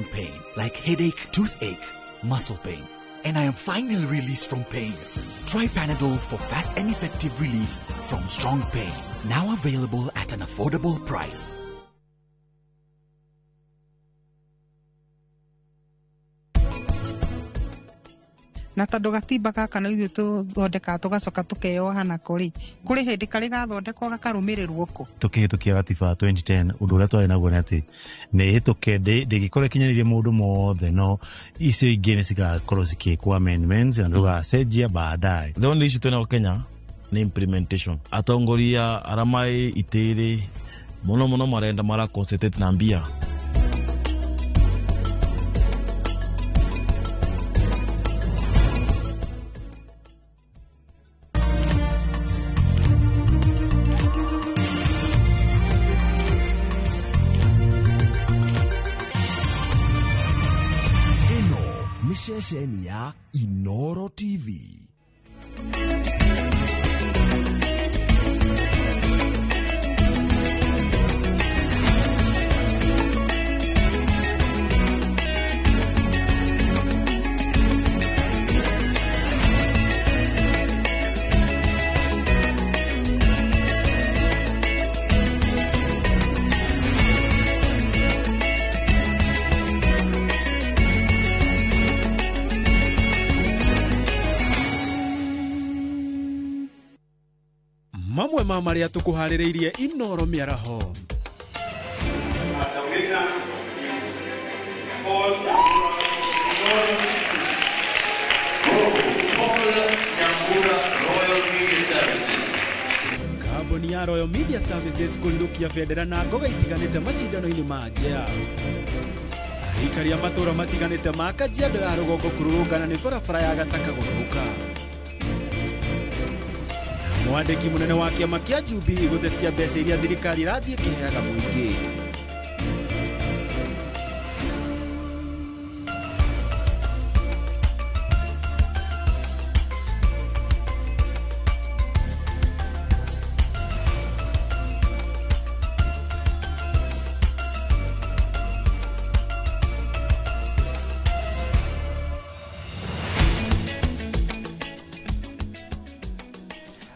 strong pain like headache, toothache, muscle pain, and I am finally released from pain. Try Panadol for fast and effective relief from strong pain. Now available at an affordable price. Na tondå gatimba gaka no ithuĩ tũthondeka tũgacoka tũkeyohana kũrĩ hĩndĩ karĩ gathondekwo gakarũmĩrĩrwo kũ tũkĩhĩtũkia gatiba 2010 ũndũ ũrĩa twarĩ naguo nĩ atĩ nĩ hĩtũke ndĩgĩkorwo ĩkinyanĩirie mũndũ mothe no icio ingĩ nĩ cigakorwo cikĩkwo amendments na ndũgacenjia baadaye. The only issue twĩnayo Kenya nĩ implementation. Atongoria arĩa marĩ itĩĩrĩ mũno marenda mara concentrate na mbia. Shesheni ya Inoro TV. Mamwe ma maria tukuharĩrĩirie Inoro miaraho. The winner is Paul Nyambura Royal Media Services. Kambuni ya Royal Media Services kũrirũkia bendera na ngoga itiganĩte macindano-inĩ ma nja. Aikari a matũũra matiganĩte ma Kajiado ya rũgongo kũrũrũngana nĩ barabara ya Gataka gũthũka. Mwandĩki mũnene wa kĩama kĩa Jubilee gũtetia mbeca iria thirikari irathiĩ ĩkĩheaga mũingĩ.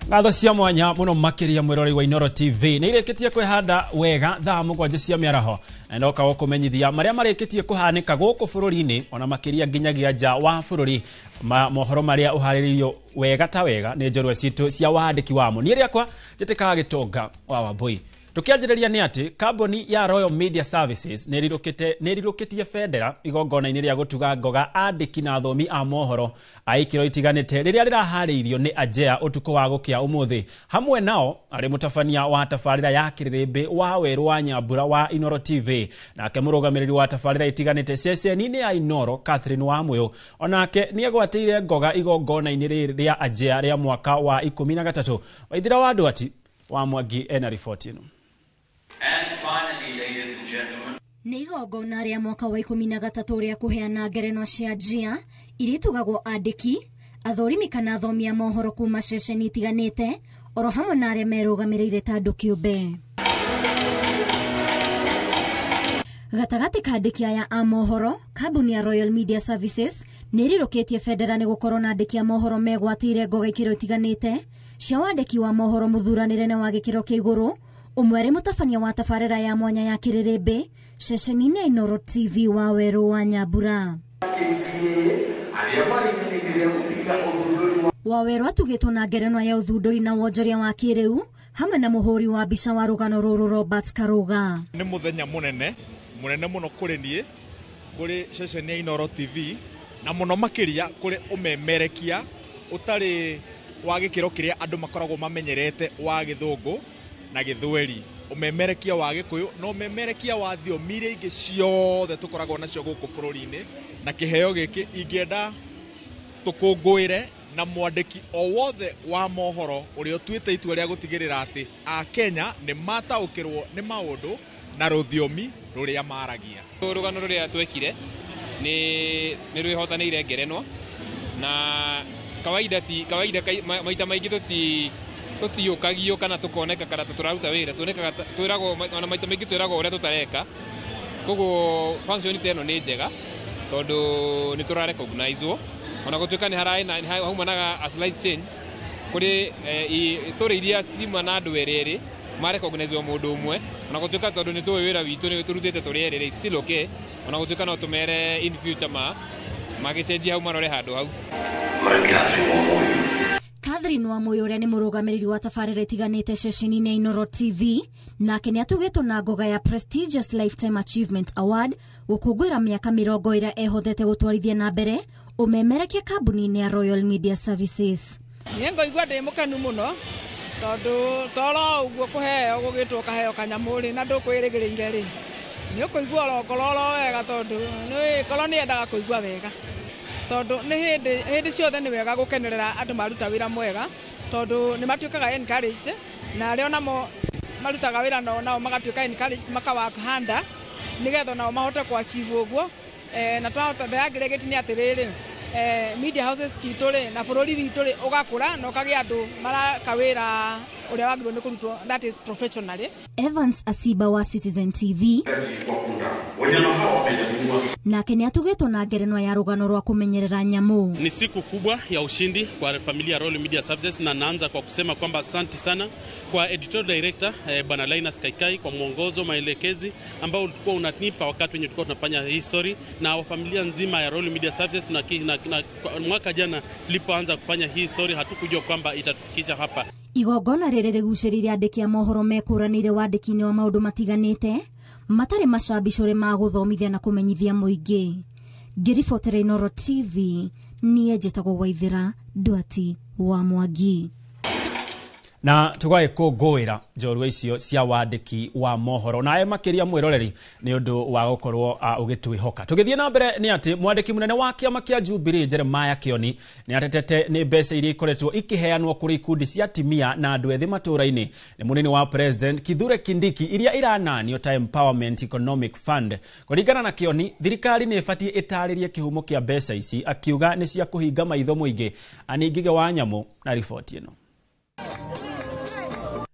Ngatho cia mwanya muno makiria mwirori wa Inoro TV nĩ ireketie kwĩhanda wega thaa mũgwanja cia mĩaraho na ndoka gũkũmenyithia marĩa mareketie kũhanĩka gũkũ bũrũri-inĩ ona makiria nginyagia nja wa bũrũri mohoro marĩa ũharĩrĩirio wega ta wega nĩ njorua citũ cia wandĩki wamo niĩ rĩakwa njĩtĩkaga Gĩtonga wa Wambui. Tukianjĩrĩria nĩ atĩ kambuni ya Royal Media Services nĩrirũkĩtie bendera igongona-inĩ rĩa gũtuga ngoga andĩki na athomi a mohoro a ikĩro itiganĩte rĩrĩa rĩraharĩirio nĩ Ajea ũtukũ wa gũkĩa ũmũthĩ. Hamwe nao arĩ mũtabania wa tabarĩra ya Kĩrĩrĩmbĩ wa Werũ wa Nyambura wa Inoro TV, nake mũrũgamĩrĩri wa tabarĩra itiganĩte ceceni-inĩ ya Inoro Catherine Wamũyũ, onake nĩegwatĩire ngoga igongona-inĩ rĩrĩ rĩa Ajea rĩa mwaka wa 13. Waithira wa Ndwati wa Mwangi ena riboti ĩno. And finally, ladies and gentlemen, nĩ igongona rĩa mwaka wa 13 rĩa kũheana ngerenwa cia Ajea iritugagwo andĩki, athorimi kana athomi a mohoro kuma ceceni itiganĩte oro hamwe na arĩa merũgamĩrĩire ta andũ kĩũmbe. Gatagatĩ ka andĩki aya a mohoro, kambuni ya Royal Media Services nĩrirũkĩtie bendera nĩ gũkorwo na andĩki a mohoro megwatĩire ngoga ikĩro itiganĩte cia wandĩki wa mohoro mũthuranĩre na wa gĩkĩro kĩa igũrũ. Ũmwe arĩ mũtabania wa tabarĩra ya mwanya ya Kĩrĩrĩmbĩ ceceni-inĩ Inoro TV wa Werũ wa Nyambura. Wawerũ atugĩtwo na ngerenwa ya ũthundũri na wonjoria wa kĩrĩu hamwe na mũhũri wa mbica wa rũgano rũrũ Robert Karuga. Nĩ mũthenya mũnene mũno kũrĩ niĩ, kũrĩ ceceni ya Inoro TV na mũno makĩria kũrĩ ũmemerekia ũtarĩ wa gĩkĩro kĩrĩa andũ makoragwo mamenyerete wa Gĩthũngũ na Gĩthweri, ũmemerekia wa Gĩkũyũ na ũmemerekia wa thiomi iria ingĩ ciothe tũkoragwo nacio gũkũ bũrũri-inĩ, na kĩheo gĩkĩ ingĩenda tũkũngũĩre na mwandĩki o wothe wa mohoro ũrĩa ũtuĩte itua rĩa gũtigĩrĩra atĩ a Kenya nĩ mataũkĩrwo nĩ maũndũ na rũthiomi rũrĩa maragia. Rũgano rũrĩa twekire nĩ rwĩhotanĩire ngerenwa na kawaida maita maingĩ tũtiũkagio kana tũkoneka kana tũraruta wĩra, twĩragwo ona maita maingĩ twĩragwo ũrĩa tũtareka, koguo function teno nĩ njega tondũ nĩ tũra recognize ona gũtuĩka nĩ haumanaga a slight change kũrĩ story iria cirima na andũ erĩ ma recognize mũndũ ũmwe ona gũtuĩka tondũ nĩ tũĩ wĩra witũ nĩ tũrutĩte tũrĩ erĩ still okay ona gũtuĩka no tũmere in future magĩcenjia hau marore handũ hau. Catherine Wamuyu ũrĩa nĩ mũrũgamĩrĩri wa tabarĩra itiganĩte ceceni-inĩ Inooro TV nake nĩ atugĩtwo na ngoga ya Prestigious Lifetime Achievement Award gũkũngũĩra mĩaka 20 ĩrĩa ehotete gũtwarithia na mbere ũmemerekia kambuni-inĩ ya Royal Media Services. Niĩ ngoigua ndĩ mũkenu mũno tondũ toro ũguo kũheo gũgĩtwo kaheo kanyamũ na ndũkwĩrĩgĩrĩire rĩ nĩ ũkũigua ngoro wega tondũ nĩ ngoro nĩ yendaga kũigua wega tondũ nĩ hĩndĩ ciothe nĩ wega gũkenerera andũ maruta wĩra mwega tondũ nĩ matuĩkaga encouraged na arĩa namo marutaga wĩra nao magatuĩka encouraged makawak handa nĩgetha nao mahote kuachieve ũguo na twahota thayangĩrĩgĩti nĩ atĩrĩrĩ media houses citũ rĩ na bũrũri witũ rĩ ũgakũra na ũkagĩa andũ maraka wĩra ũrĩa wagĩrĩirwo nĩ kũrutwo that is professionally. Evans Asiba wa Citizen TV nake nĩ atugĩtwo na ngerenwa ya rũgano rwa kũmenyerera nyamũ. Ni siku kubwa ya ushindi kwa familia ya Royal Media Services na naanza kwa kusema kwamba asante sana kwa editorial director Bwana Linus Kaikai kwa mwongozo maelekezi ambao ulikuwa unanipa wakati wenye tulikuwa tunafanya hii story na wa familia nzima ya Royal Media Services na mwaka jana tulipoanza kufanya hii story hatukujua kwamba itatufikisha hapa. Igongona rĩrĩ rĩgucĩrĩirie andĩki a mohoro mekũranĩire wandĩki-inĩ wa maũndũ matiganĩte matarĩ macambicũrĩ ma gũthomithia na kũmenyithia mũingĩ. Ngĩribotera Inooro TV niĩ njĩtagwo Waithĩra Ndwati wa Mwangi. Na tũgagĩkũngũĩra njorua icio cia wandĩki wa mohoro na makĩria mwĩroreri nĩ ũndũ wa gũkorwo ũgĩtwĩhoka. Tũgĩthiĩ na mbere nĩ atĩ mwandĩki mũnene wa kĩama kĩa Jubilee Jeremiah Kioni nĩ atetete nĩ mbeca iria ikoretwo ikĩheanwo kũrĩ ikundi cia atimia na andũ ethĩ matũũra-inĩ nĩ mũnini wa President Kithure Kindiki iria irananio ta Empowerment Economic Fund. Kũringana na Kioni, thirikari nĩ ĩbatiĩ ĩtarĩrie kĩhumo kĩa mbeca ici akiuga nĩ cia kũhinga maitho mũingĩ. Aningige wa Nyamũ na riboti ĩno.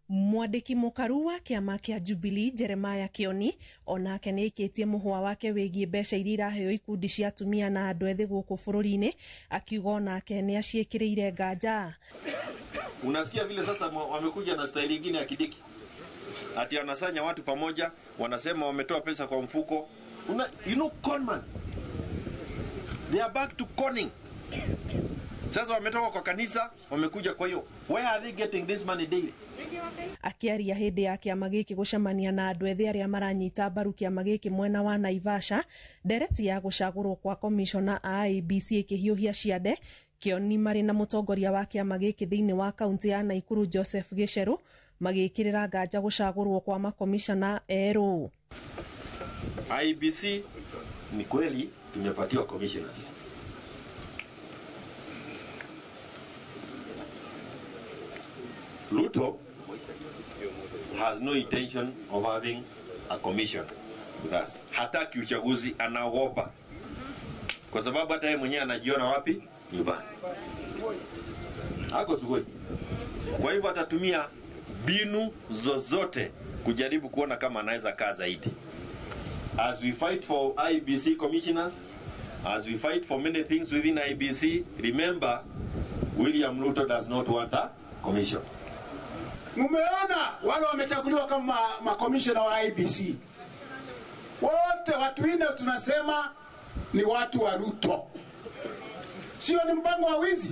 Mwandĩki mũkaru wa kĩama kĩa Jubilee Jeremiah Kioni onake nĩ ikĩtie mũhwa wake wĩgiĩ mbeca iria iraheo ikundi cia atumia na andũ ethĩ gũkũ bũrũri-inĩ akiuga onake nĩ aciĩkĩrĩire nganja. Unasikia vile sasa wamekuja na staili nyingine ya Kindiki ati anasanya watu pamoja wanasema wametoa pesa kwa mfuko. You know conman, they are back to conning. Sasa wametoka kwa kanisa wamekuja kwa hiyo, where are they getting this money daily? Akiaria hĩndĩ ya kĩama gĩkĩ gũcemania na andũ ethĩ arĩa maranyita mbaru kĩama gĩkĩ mwena wa Naivasha, ndereti ya gũcagũrwo kwa komishona a IEBC ĩkĩhiũhia ciande, Kioni marĩ na mũtongoria wa kĩama gĩkĩ thĩinĩ wa kaunti ya Naikuru Joseph Gĩcerũ magĩkĩrĩra nganja gũcagũrwo kwa makomishona erũ. IEBC ni kweli tumepatiwa commissioners. Ruto has no intention of having a commission with us. Hataki uchaguzi, anaogopa. Kwa sababu hata yeye mwenyewe anajiona wapi? Nyumbani. Hako sugoi. Kwa hivyo atatumia binu zozote kujaribu kuona kama anaweza kaa zaidi. As we fight for IEBC commissioners, as we fight for many things within IEBC, remember William Ruto does not want a commission. Mumeona wale wamechaguliwa kama makomishona wa IEBC. Wote watu wengine tunasema ni watu wa Ruto. Sio ni mpango wa wizi.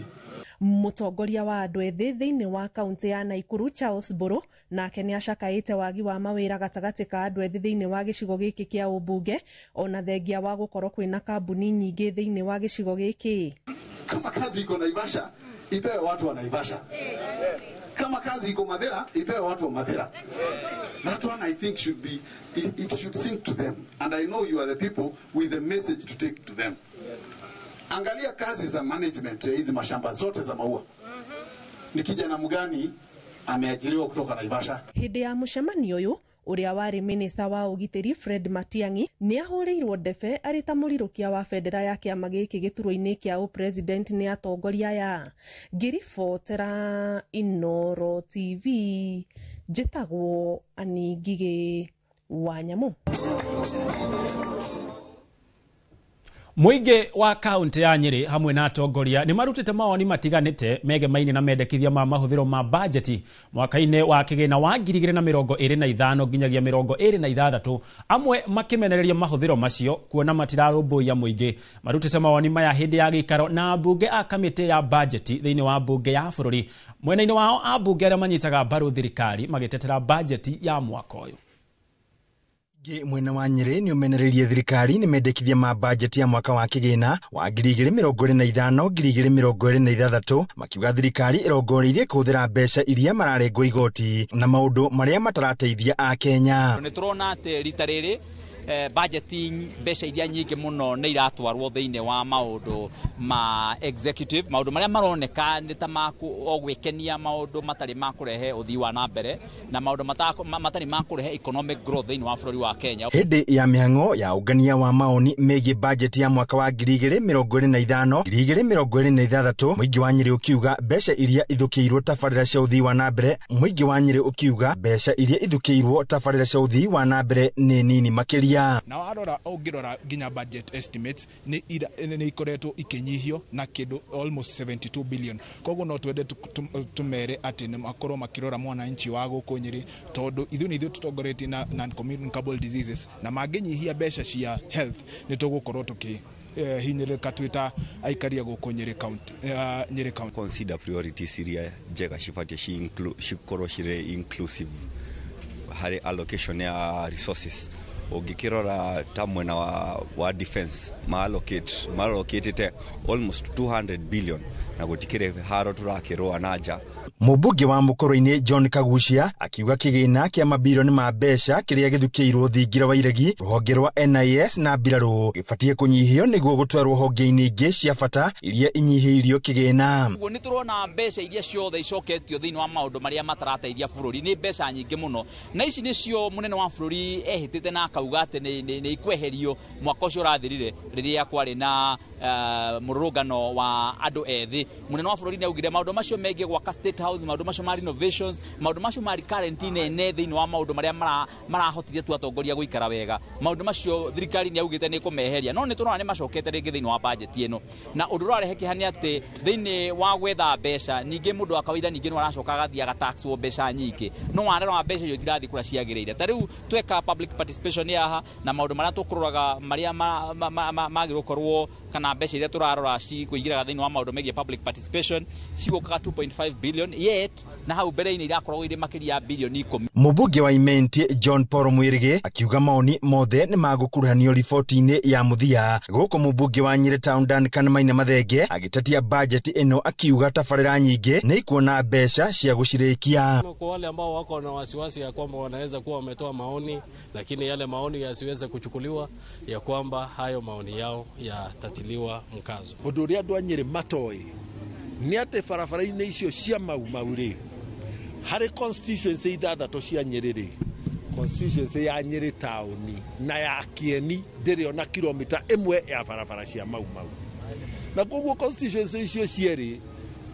Mũtongoria wa andũ ethĩ thĩinĩ wa kaunti ya Naikuru Charles Buru nake nĩ acakaĩte wagi wa mawĩra gatagatĩ ka andũ ethĩ thĩinĩ wa gĩcigo gĩkĩ kĩa ũmbunge ona thengia wa gũkorwo kwĩna kambuni nyingĩ thĩinĩ wa gĩcigo gĩkĩ. Kama kazi iko Naivasha, ipewe watu wa Naivasha. Kama kazi iko Mathera, ipewe watu wa Mathera. That one I think should be, it should sink to them. And I know you are the people with the message to take to them. Angalia kazi za management ya hizi mashamba zote za maua. Ni kijana mgani ameajiriwa kutoka Naivasha? Hĩndĩ ya mũcemanio ũyũ ũrĩa warĩ minista wa ũgitĩri Fred Matiang'i nĩ ahũrĩirwo ndebe arĩ ta mũrirũkia wa bendera ya kĩama gĩkĩ gĩturwa-inĩ kĩa president nĩ atongoria aya. Ngĩribotera Inooro TV njĩtagwo Aningige wa nyamu. Muingi wa kaunti ya Nyeri hamwe na atongoria ni marutite mawoni matiganite megemaine na mendekithia ma mahuthiro ma bajeti mwaka-ini wa kigina wa 2025 nginyagia 2026 amwe makimenereria mahuthiro macio kuona matirarumbuia muingi. Marutite mawoni maya hindi ya gikaro na bunge a kamiti ya bajeti thiini wa bunge ya bururi. Mwena-ini wao a bunge aria manyitaga mbaru thirikari magitetera bajeti ya mwaka uyu. Mwena wa Nyeri ni umenererie thirikari ni mendekithia ma bajeti ya mwaka wa kigina wa 2025-2026 makiuga thirikari irongoreirie kuhuthira mbeca iria mararengwo igoti na maundu maria matarateithia a Kenya. Ni turona ati rita riri bajeti mbeca iria nyingi muno ni iratwarwo thiini wa maundu ma executive, maundu maria maroneka ni ta magwikenia, maundu matari makurehe uthii wa na mbere na maundu matari makurehe economic growth thiini wa bururi wa Kenya. Hindi ya mihango ya ungania wa maoni megie bajeti ya mwaka wa 2025-2026 muingi wa Nyeri ukiuga mbeca iria ithukiirwo tabarira cia uthii wa na mbere, muingi wa Nyeri ukiuga mbeca iria ithukiirwo tabarira cia uthii wa na mbere ni nini makiria. Na warora ungirora ginya budget estimates ni ikoretwo ikinyihio na kindu almost 72 billion. Koguo no twende tumere ati ni makorwo makirora mwananchi wa guku Nyeri tondu ithu tutongoretie na non-communicable diseases na manginyihia mbeca cia health ni tugukorwo tuki hinyirika twita aikaria guku Nyeri county. Consider priorities iria njega cibatie cikorwo cire inclusive hari allocation ya resources. Ugikirora ta mwena wa defense maallocated almost 200 billion na gutikire haro turakirwa naja. Mubunge wa Mukoro-ini John Kagucia akiuga kigina kia mabilioni ma mbeca kiria githukiirwo thingira wa iregi ruhonge rwa NIS na mbiraru gibatie kunyihio niguo gutwarwo honge-ini ingi cia bata iria inyihiirio kigina. Uguo ni turona mbeca iria ciothe icoketio thiini wa maundu maria matarateithia bururi ni mbeca nyingi muno, na ici nicio munene wa bururi ehitite na akauga ati ni ikweherio mwaka ucio urathirire riria kwari na murugano wa andu ethi. Munene wa bururi ni augire maundu macio megie gwaka State House, maundu macio ma renovations, maundu macio ma quarantine ne thiini wa maundu maria marahotithia tu atongoria guikara wega. Maundu macio thirikari ni augite ni kumeheria, no ni turona ni macokete ringi thiini wa budget ino. Na undu urarehe kihani ati thiini wa gwetha mbeca ningi mundu akawaida ningi no aracoka gathia ga tax wo mbeca nyingi, no wanera wa mbeca yo tirathi kura ciagirire. Ta riu tweka public participation yaha na maundu maria tukuroraga maria magirukorwo kana mbeca iria turarora ci kuigiraga thiini wa maundu megie public participation cigukaga 2.5 billion yet na hau mbere-ini irakorwo iri makiria bilioni 10. Mubunge wa Imenti John Paul Mwirigi akiuga maoni mothe ni magukuruhanio riboti-ini ya muthia guku mubunge wa Nyeri Town Duncan Maina Mathenge agitatia budget ino akiuga tabarira nyingi ni ikuona mbeca cia gucirikia. Kwa wale ambao wako na wasiwasi ya kwamba wanaweza kuwa wametoa maoni lakini yale maoni yasiweze kuchukuliwa, ya kwamba hayo maoni yao yatatiliwa mkazo. Undu uria andu a Nyeri matoi ni ati barabara-ini icio cia mauri hari constituency ithathatu cia Nyeri constituency ya Nyeri Town na ya Kieni ndiri ona kilomita 1 ya barabara cia mau na koguo constituency icio cieri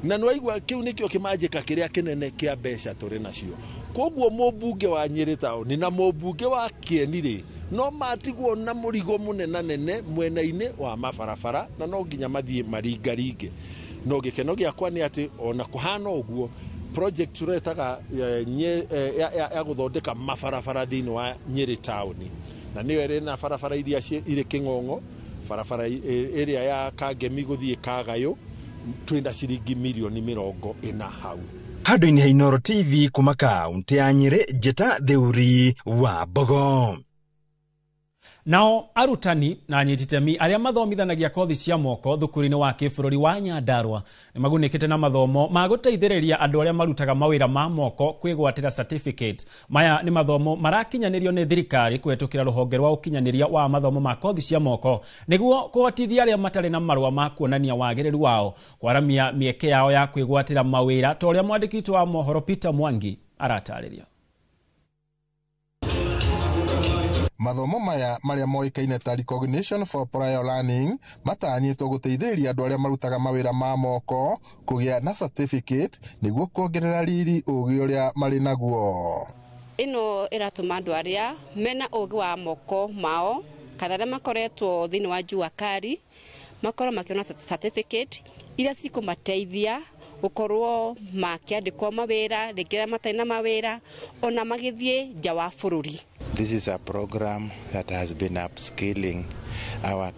na noigwa kiu nikio kimajika kiria kinene kia mbeca turi nacio. Koguo mubunge wa Nyeri Town na mubunge wa Kieni ri no matigwo na murigo munene mwena-ini wa mabarabara na no nginya mathie maringaringe. No gikeno giakwa ni ati ona kuhana uguo project turetaga ya guthondeka mabarabara thiini wa Nyeri Town na niyo iri na barabara iria iri King'ong'o, barabara area ya Kangemi guthie Kagayo twenda ciringi milioni 40 hau. Handu-ini ha Inoro TV kuma kaunti ya Nyeri, Jeta Theuri wa Bogo. Nao arutani na anyititemi aria mathomithanagia kothi cia moko thukuru-ini wa kibururi wa Nyandarua ni magunikite na mathomo ma guteithiriria andu aria marutaga mawira ma moko kwigwatira certificate. Maya ni mathomo marakinyanirio ni thirikari kwetukira ruhonge rwa ukinyaniria wa mathomo ma kothi cia moko niguo kuhotithia aria matari na marua ma kuonania wagiriru wao kwaramia mieke yao ya kwigwatira mawira ta uria mwandiki wa mohoro Peter Mwangi aratariria. Mathomo maya maria moikaine ta recognition for prior learning matanyitwo guteithiriria andu aria marutaga mawira ma moko kugia na certificate niguo kuongerera riri ugi uria mari naguo. ino iratuma andu aria mena ugi wa moko mao kana aria makoretwo thiini wa jua kari makorwo makiona certificate iria cikumateithia gukorwo makiandikwo mawira rĩngĩ mataina mawira ona magithie nja wa bururi. This is a program that has been upskilling our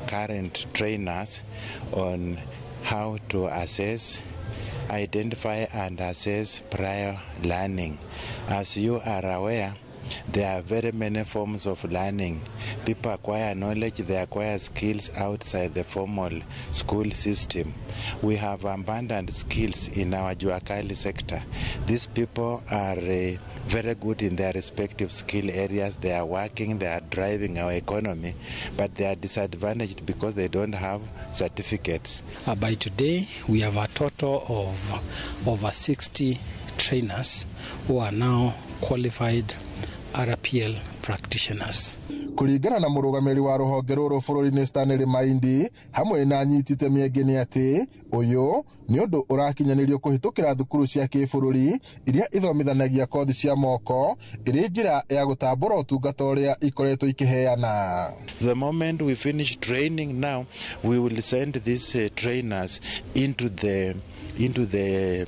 current trainers on how to assess, identify and assess prior learning. As you are aware, there are very many forms of learning. People acquire knowledge, they acquire skills outside the formal school system. We have abundant skills in our Juakali sector. These people are very good in their respective skill areas. They are working, they are driving our economy, but they are disadvantaged because they don't have certificates. By today, we have a total of over 60 trainers who are now qualified RPL practitioners. Kuringana na murugamiri wa ruhonge ruru bururi-ini Stanley Maindi hamwe na nyitite mienge ni ati uyu ni undu urakinyanirio kuhitukira thukuru cia kibururi iria ithomithanagia kothi cia moko iri njira ya gutambura utungata uria ikoretwo ikiheana. The moment we finish training now, we will send these trainers into the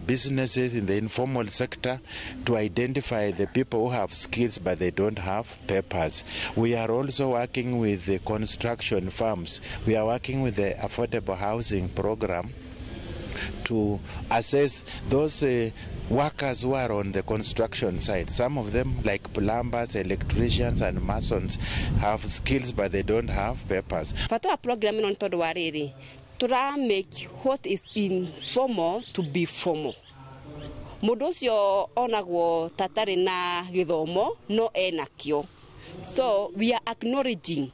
businesses in the informal sector to identify the people who have skills but they don't have papers. We are also working with the construction firms. We are working with the affordable housing program to assess those workers who are on the construction side. Some of them, like plumbers, electricians and masons, have skills but they don't have papers. Fatwa program on todo wariri. To make what is informal to be formal. Mundu ucio onagwo tatari na githomo no enakio. So we are acknowledging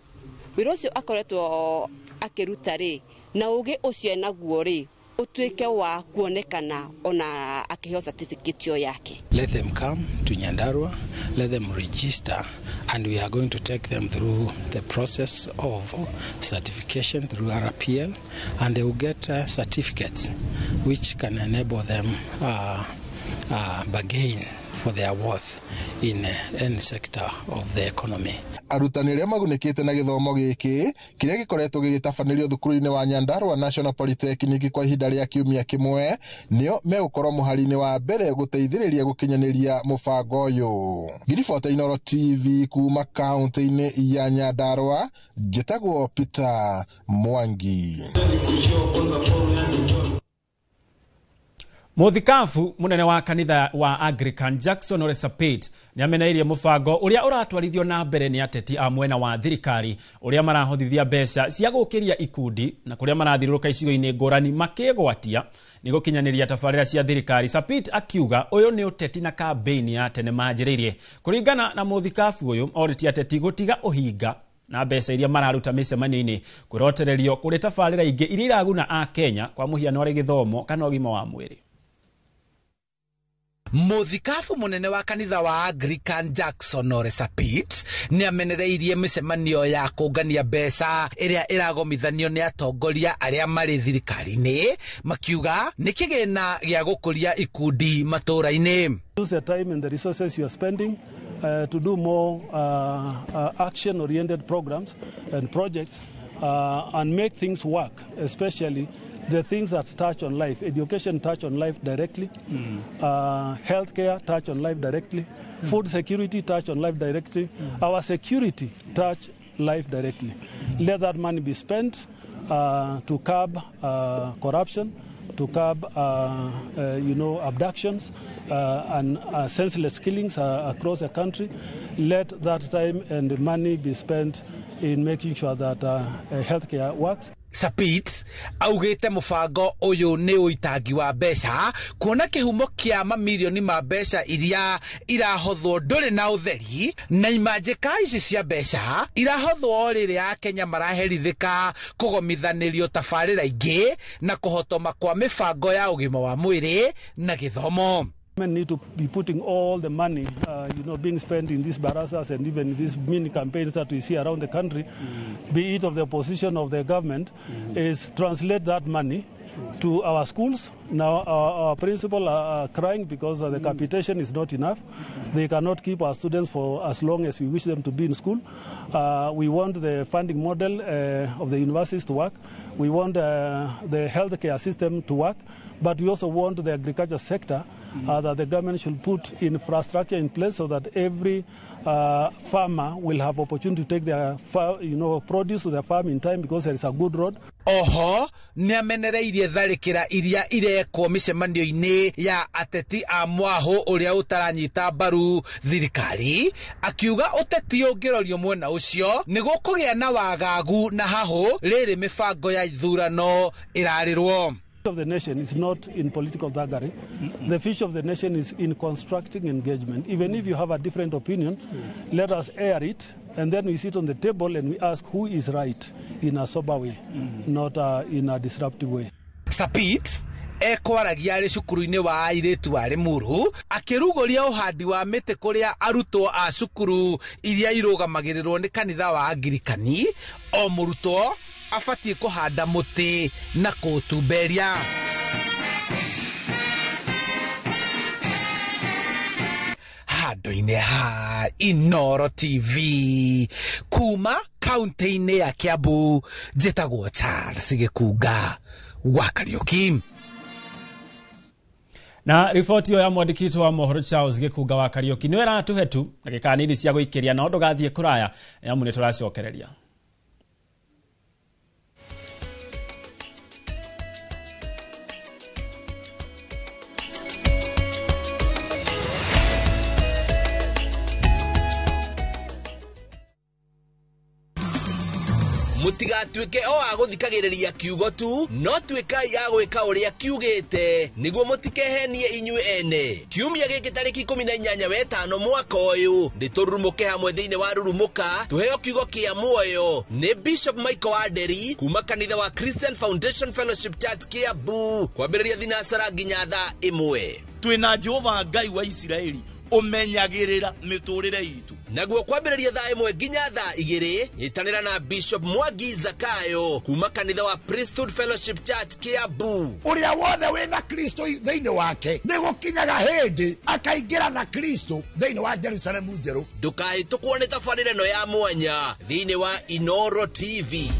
wira ucio akoretwo akiruta ri na ugi ucio enaguo ri utuike wa kuonekana ona akiheo certificate yo yake. Let them come to Nyandarua, let them register, and we are going to take them through the process of certification through RPL, and they will get certificates which can enable them bargain for their worth in any sector of the economy. Arutani aria magunikite na githomo giki kiria gikoretwo gigitabanĩrio thukuru-inĩ wa Nyandarua National Polytechnic kwa ihinda rĩa kiumia kimwe nio megukorwo muhari-inĩ wa mbere guteithĩrĩria gukinyaniria mubango uyu. Ngiribota Inoro TV kuma kaunti-inĩ ya Nyandarua, njĩtagwo Peter Mwangi. Muthikafu munene wa kanitha wa Anglican Jackson Ole Sapit ni ameneirie mubango uria uratwarithio na mbere ni ateti a mwena wa thirikari uria marahothithia mbeca cia gukiria ikundi na kuria marathiruruka icigo-ini ngurani makigwatia ni gukinyaniria tabarĩra cia thirikari. Sapit akiuga uyu ni uteti na campaign ya tene manjĩrĩirie. Kuringana na muthikafu uyu oriti ateti gutiga uhinga na mbeca iria mararuta mĩcemanio-inĩ kwirotererio kuri tabarĩra ingĩ iria iraguna a Kenya kwa muhiano wa gĩthomo kana ũgima wa mwĩrĩ. Muthikafu munene wa kanitha wa Anglican Jackson Ole Sapit ni amenereirie mĩcemanio ya kũngania mbeca iria iragomithanio ni atongoria aria mari thirikari-ini makiuga ni kĩgĩna gĩa gũkũria ikundi matũra-inĩ. Use the time and the resources you are spending to do more action-oriented programs and projects and make things work, especially the things that touch on life. Education touch on life directly, healthcare touch on life directly, food security touch on life directly, our security touch life directly. Let that money be spent to curb corruption, to curb abductions and senseless killings across the country. Let that time and money be spent in making sure that healthcare works. Sapit augite mubango uyu ni uitangi wa mbeca kuona kihumo kia mamilioni ma mbeca iria irahothwo nduri na utheri na imanjika ici cia mbeca irahothwo riria Kenya maraherithika kugomithanirio tabarĩra ingĩ na kuhotoma kwa mibango ya ugima wa mwĩrĩ na githomo. Men need to be putting all the money, being spent in these barasas and even these mini campaigns that we see around the country, be it of the opposition of the government, is translate that money to our schools. Now our principal are crying because the capitation is not enough. They cannot keep our students for as long as we wish them to be in school. We want the funding model of the universities to work. We want the healthcare system to work, but we also want the agriculture sector that the government should put infrastructure in place so that every farmer will have opportunity to take their produce to their farm in time because there is a good road. Oho niamenereirie tharikira iria irekwo micemanio-ini ya ateti a mwaho uria utaranyita mbaru thirikari, akiuga uteti ungirorio mwena ucio nigukugia na wagagu na haho riri mibango ya ithurano irarirwo. Of the nation is not in political thuggery. The future of the nation is in constructing engagement. Even if you have a different opinion, let us air it, and then we sit on the table and we ask who is right in a sober way, not in a disruptive way. Sapit ekwaragia ari cukuru-ini wa airitu ari muru akirugoria uhandi wa miti kuria arutwo a cukuru iria irugamagirirwo ni kanitha wa Anglikani. O murutwo afatie kuhanda muti na kutumberia. Handu-ini ha Inoro TV kuma kaunti-ini ya Kiambu, njitagwo Charles Gikuga wa Kariuki. Na riboti yo ya mwandikitwo wa mohoro Charles Gikuga wa Kariuki niwe ratuhe tu ndagika nini cia guikiria na ndugathie kuraya ya mune turacokereria. Mutigatuike o aguthikagiriria kiugo tu, no tuikai ya gwika uria kiugite niguo mutikehenie inyue ene. Kiumia giki tariki 18 wetano mwaka uyu nditurumuke hamwe thiini wa rurumuka tuheo kiugo kia muoyo ni Bishop Michael Aderi kuma kanitha wa Christian Foundation Fellowship Church Kiambu kwambiriria thinasara nginya thaa 1. Twina Jehova Ngai wa Isiraeli umenyagirira miturire itu. Naguo kwambiriria thaa 1 nginya thaa 2 nyitanira na Bishop Mwangi Zakayo kuma kanitha wa Priesthood Fellowship Church Kiambu. Uria wothe wina Kristo thiini wake nigukinyaga hindi akaingira na Kristo thiini wa Jerusalemu njeru. Ndukahitukwo ni tabarĩra ĩno ya mwanya thiini wa Inoro TV.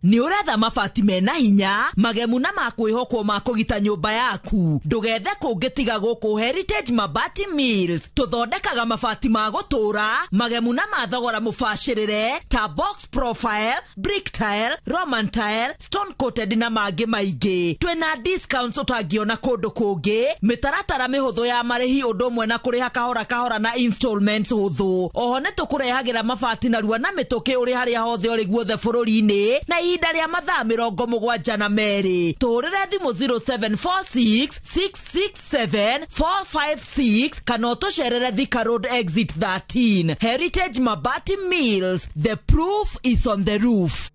Ni uretha mabati mena hinya magemu na makwihokwo makugita nyumba yaku ndugethe kungitiga guku Heritage Mabati Mills tuthondekaga mabati ma gutura magemu na mathogora mubashirire ta box profile, brick tile, roman tile, stone coated na mangi maingi. Twina discounts utangiona kundu kungi, mitaratara mihuthu ya marihi undu umwe na kuriha kahora kahora na installments huthu. Oho ne tukurehagira mabati na rua na mituki uri haria hothe uri guothe bururi-ini na ihinda ria mathaa 72 turire thimu 0746667456 kana utucerere Thika Road exit 13. Heritage Mabati Mills, the proof is on the roof.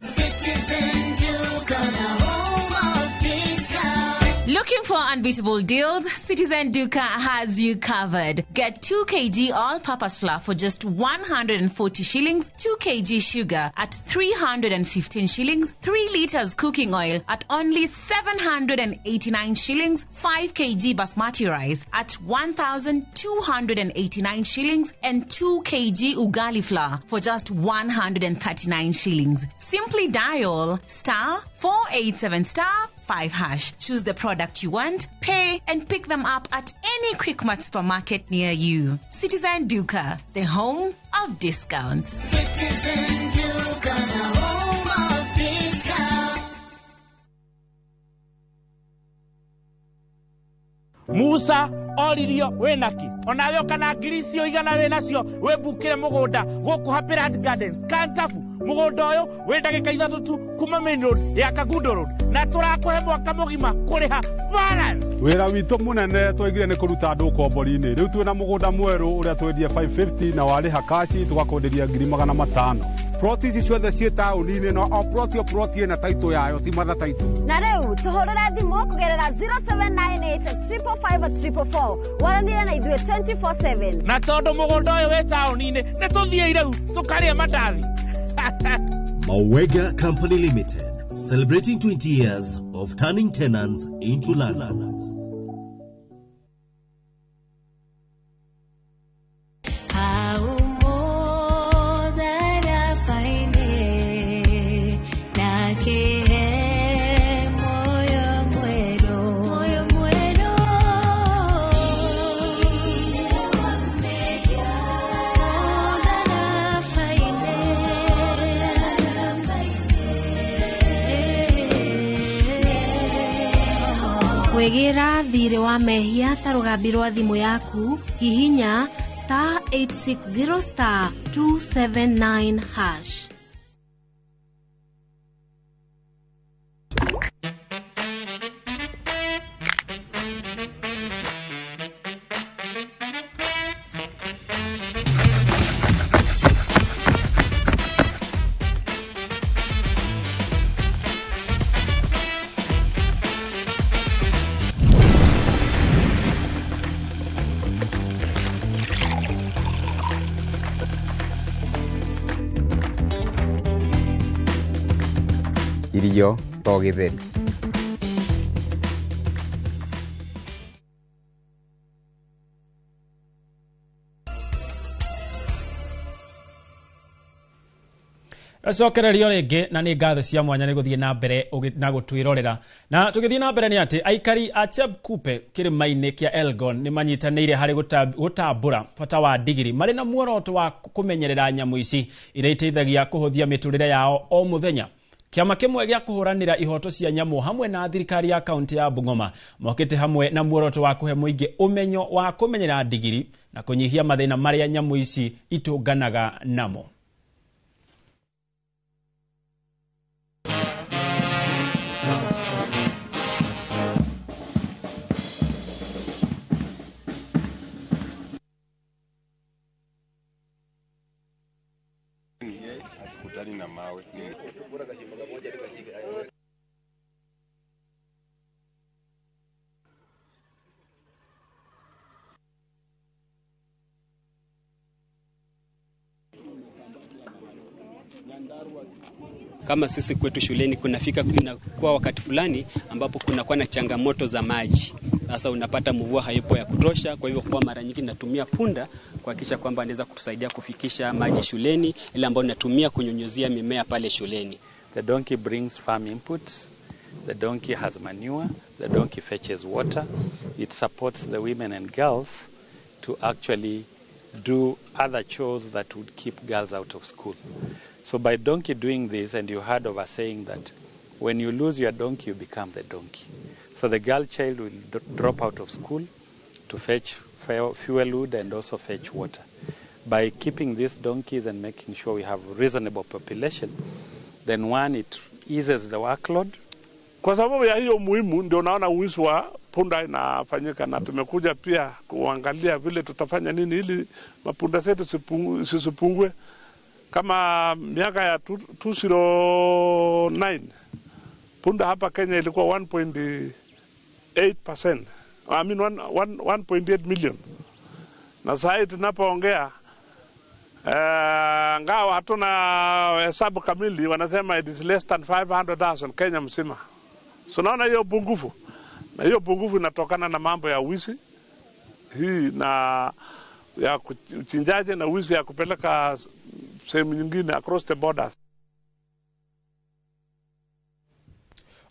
Citizen Duke, the home of discount. Looking for unbeatable deals? Citizen Duka has you covered. Get 2 kg all-purpose flour for just 140 shillings, 2 kg sugar at 315 shillings, 3 liters cooking oil at only 789 shillings, 5 kg basmati rice at 1,289 shillings, and 2 kg ugali flour for just 139 shillings. Simply dial *487*5#. Choose the product you want, pay, and pick them up at any Quickmart supermarket near you. Citizen Duka, the home of discounts. Citizen Duka, the home of discount. Musa oririo wenaki onawe kana ngiricio igana we nacio we bukire mugunda guku Happyland Gardens Kantafu mugunda uyu we ndagika 3 tu kuma main road ya Kagundo road na turakuhe mwaka mugima kuriha balance. Wira witu munene twegire ni kuruta andu kombori-ini riu twina mugunda mweru uria twendia 550 na wariha kashi tugakonderia 500,000. Plot ici ciothe ciĩ taũni-inĩ no o plot ĩna taitũ yayo ti matha taitũ. Na rĩu tũhũrĩre thimũ kũgerera 0798-345-344 waranire na ithuĩ 24/7. Na tondũ mũgũnda ũyũ wĩ taũni-inĩ nĩ tũthiĩ rĩu tũkarĩe mandathi. Mawega Company Limited, celebrating 20 years of turning tenants into landlords. Wegera thirĩ wa mehia ta rũgambi rwa thimũ yaku hihinya *860*279#. Irio to gĩtheri. Acokererio rĩngĩ na nĩ ngatho cia mwanya nĩ gũthiĩ na mbere na gũtwĩrorera. Na tũgĩthiĩ na mbere nĩ atĩ aikari a Chepkupe kĩrĩma-inĩ kĩa Elgon nĩ manyitanĩire harĩ gũtambũra bata wa ndigiri marĩ na muoroto wa kũmenyerera nyamũ ici iria iteithagia kũhũthia mĩtũrĩre yao o mũthenya. Kĩama kĩmwe gĩa kũhũranĩra ihoto cia nyamũ hamwe na thirikari ya kaunti ya Bungoma mokĩte hamwe na muoroto wa kũhe mũingĩ ũmenyo wa kũmenyerera ndigiri na kũnyihia mathĩna marĩa nyamũ ici itũnganaga namo. Na mawe. Kama sisi kwetu shuleni inakuwa wakati fulani ambapo kunakuwa na changamoto za maji. Sasa unapata mvua haipo ya kutosha, kwa hivyo kwa mara nyingi natumia punda kuhakikisha kwamba anaweza kutusaidia kufikisha maji shuleni ile ambayo natumia kunyunyuzia mimea pale shuleni. The donkey brings farm inputs. The donkey has manure. The donkey fetches water. It supports the women and girls to actually do other chores that would keep girls out of school. So by donkey doing this, and you heard of us saying that when you lose your donkey, you become the donkey. So the girl child will drop out of school to fetch fuel wood and also fetch water. By keeping these donkeys and making sure we have reasonable population, then one, it eases the workload. Kwa sababu ya hiyo muhimu ndio naona uwizi wa punda inafanyika, na tumekuja pia kuangalia vile tutafanya nini ili mapunda zetu sisipungwe. Kama miaka ya 2009 punda hapa Kenya ilikuwa 1.8%. I mean 1.8 million. Na sasa tunapoongea ngao hatuna hesabu kamili, wanasema it is less than 500,000 Kenya mzima. So naona hiyo pungufu. Na hiyo pungufu inatokana na mambo ya wizi hii na ya kuchinjaje na wizi ya kupeleka sehemu nyingine across the borders.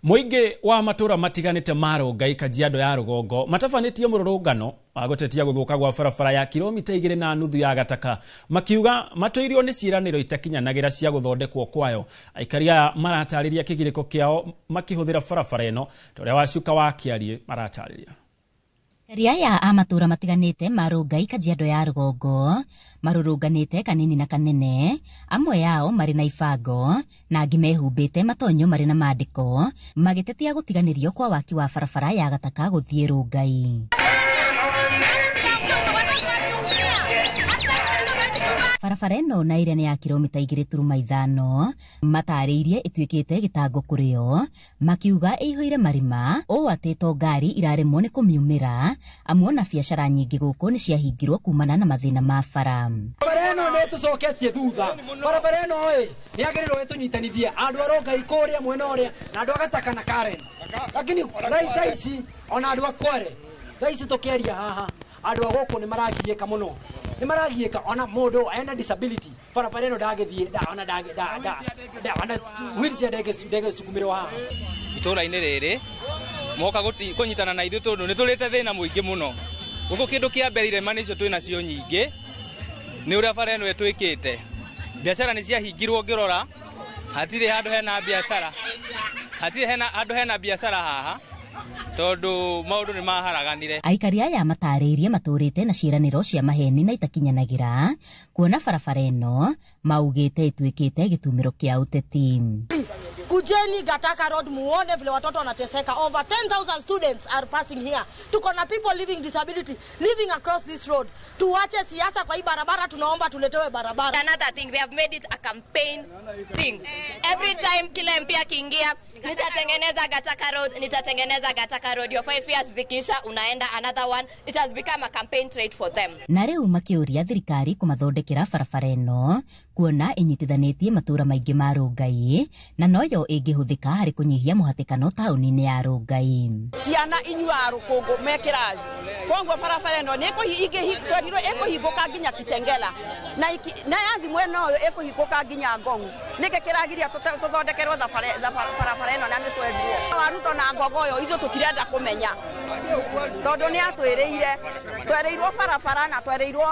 Muingi wa matura matiganite Marũngai Kajiado ya Rũgongo matafanĩtie mũrũrũngano wa gũtetia gũthũka gwa barabara ya kilomita 2.5 ya Gataka makiuga matũirio nĩ ciĩranĩro itakinyanagĩra cia gũthondekwo kwayo. Aikari aya maratarĩria kĩgirĩko kĩao makĩhũthĩra barabara ĩno ũrĩa wacuka wa Kĩarie maratarĩria. Ria a matura matiganite Marũngai Kajiado ya Rũgongo marũrũnganĩte kanini na kanene, amwe yao marĩ na ibango na angĩ mehumbĩte matonyo marĩ na maandĩko magĩtetia gũtiganĩrio kwa waki wa barabara ya Gataka gũthiĩ Rũngai. Barabara ĩno na ĩrĩa nĩ ya kilomita 2.5 matarĩirie ĩtuĩkĩte gĩtango kũrĩo, makiuga ĩihũire marima ũũ atĩ to ngari iraremwo nĩ kũmiumĩra, amwe na biacara nyingĩ gũkũ nĩ ciahingirwo kumana na mathĩna ma bara. Barabara ĩno nĩ tũcoketie thutha. Barabara ĩno nĩ yagĩrĩirwo ĩtũnyitanithie andũ a Rongai kũrĩa mwena ũrĩa na andũ a Gataka na Karen. Lakini thaa ici ona andũ a Kware thaa ici tũkĩaria haha andũ a gũkũ nĩ maragiĩka mũno. Nĩ maragiĩka ona mũndũ ena disability. Barabara ĩno ndagĩthiĩ ona wheelchair ndĩgĩsukumĩrwo haha. Itũũra-inĩ rĩrĩ moka kũnyitana na ithuĩ tondũ nĩ tũrĩte thĩna mũingĩ mũno. Gũkũ kĩndũ kĩa mbere irema nĩcio twĩnacio nyingĩ nĩ ũrĩa bara ĩno ĩtwĩkĩte. Biacara nĩ ciahingirwo ngĩrora, hatirĩ handũ hena biacara. Hatirĩ handũ hena biacara haha tondu maundu ni maharaganire. Aikari aya matarĩirie matũrĩte na ciĩranĩro cia maheni na itakinyanagĩra, kuona barabara ĩno maugĩte ĩtuĩkĩte gĩtumĩro kĩa uteti. Kujeni Gataka Road muone vile watoto wanateseka. Over 10,000 students are passing here. Tuko na people living disability living across this road. Tuache siasa kwa hii barabara, tunaomba tuletewe barabara. Another thing, they have made it a campaign thing. Every time kila MP akiingia, nitatengeneza Gataka Road, nitatengeneza Gataka Road. Your 5 years zikisha unaenda another one. It has become a campaign trait for them. Na rĩu makĩũria thirikari kũmathondekera barabara ĩno, kuona ĩnyitithanĩtie matũra maingĩ ma Rongai na noyo ĩngĩhũthĩka harĩ kũnyihia mũhatĩkano taũni-inĩ ya Rongai. Ciana inyua rũkũngũ mekĩrathi. Kwoguo barabara ĩno nĩ ĩkũhingũka ĩkũhingũka nginya Kitengela na yathi mwena ũyũ ĩkũhingũka nginya Ngong. Nĩkĩ kĩragiria tũthondekerwo barabara ĩno na nĩ twerirwo. Waruto na Ngogoyo ithuĩ tũtirenda kũmenya tondũ nĩ atwĩrĩirwo barabara na twerirwo